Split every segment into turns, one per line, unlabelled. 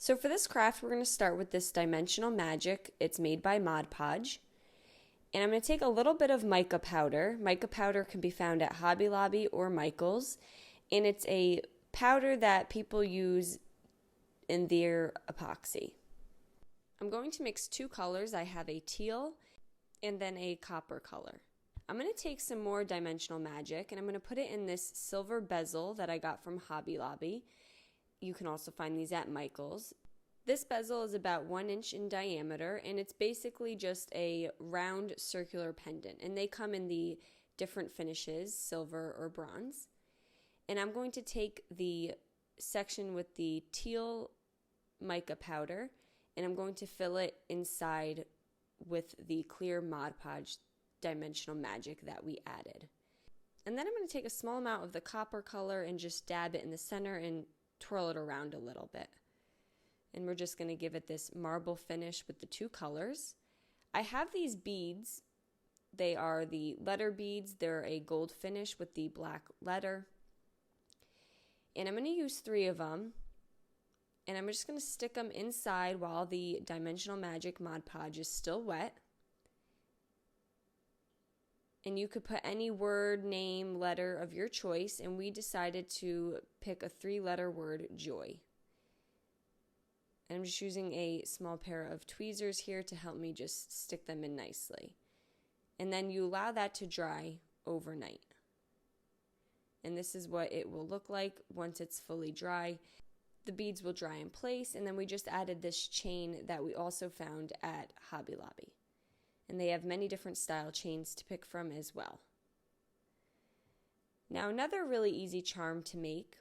So for this craft, we're going to start with this Dimensional Magic. It's made by Mod Podge. And I'm going to take a little bit of mica powder. Mica powder can be found at Hobby Lobby or Michael's. And it's a powder that people use in their epoxy. I'm going to mix two colors. I have a teal and then a copper color. I'm going to take some more Dimensional Magic and I'm going to put it in this silver bezel that I got from Hobby Lobby. You can also find these at Michael's. This bezel is about 1 inch in diameter and it's basically just a round circular pendant, and they come in the different finishes, silver or bronze. And I'm going to take the section with the teal mica powder and I'm going to fill it inside with the clear Mod Podge Dimensional Magic that we added. And then I'm going to take a small amount of the copper color and just dab it in the center and twirl it around a little bit. And we're just going to give it this marble finish with the two colors. I have these beads. They are the letter beads. They're a gold finish with the black letter. And I'm going to use 3 of them. And I'm just going to stick them inside while the Dimensional Magic Mod Podge is still wet. And you could put any word, name, letter of your choice, and we decided to pick a 3-letter word, joy. And I'm just using a small pair of tweezers here to help me just stick them in nicely. And then you allow that to dry overnight. And this is what it will look like once it's fully dry. The beads will dry in place, and then we just added this chain that we also found at Hobby Lobby. And they have many different style chains to pick from as well. Now another really easy charm to make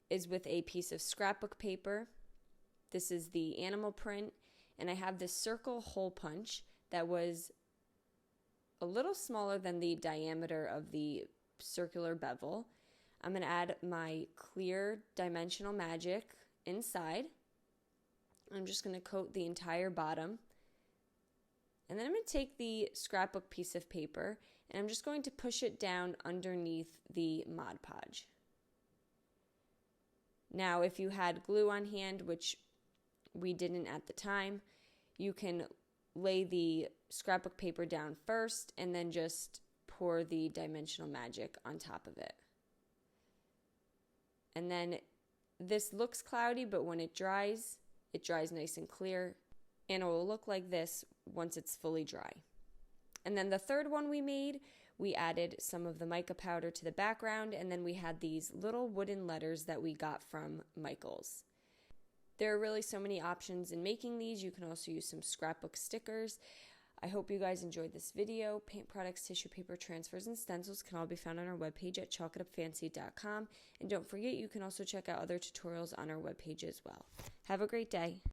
is with a piece of scrapbook paper. This is the animal print, and I have this circle hole punch that was a little smaller than the diameter of the circular bevel. I'm going to add my clear Dimensional Magic inside. I'm just going to coat the entire bottom. And then I'm going to take the scrapbook piece of paper and I'm just going to push it down underneath the Mod Podge. Now, if you had glue on hand, which we didn't at the time, you can lay the scrapbook paper down first and then just pour the Dimensional Magic on top of it. And then this looks cloudy, but when it dries nice and clear. And it will look like this once it's fully dry. And then the third one we made, we added some of the mica powder to the background, and then we had these little wooden letters that we got from Michael's. There are really so many options in making these. You can also use some scrapbook stickers. I hope you guys enjoyed this video. Paint products, tissue paper, transfers, and stencils can all be found on our webpage at chalkitupfancy.com. And don't forget, you can also check out other tutorials on our webpage as well. Have a great day.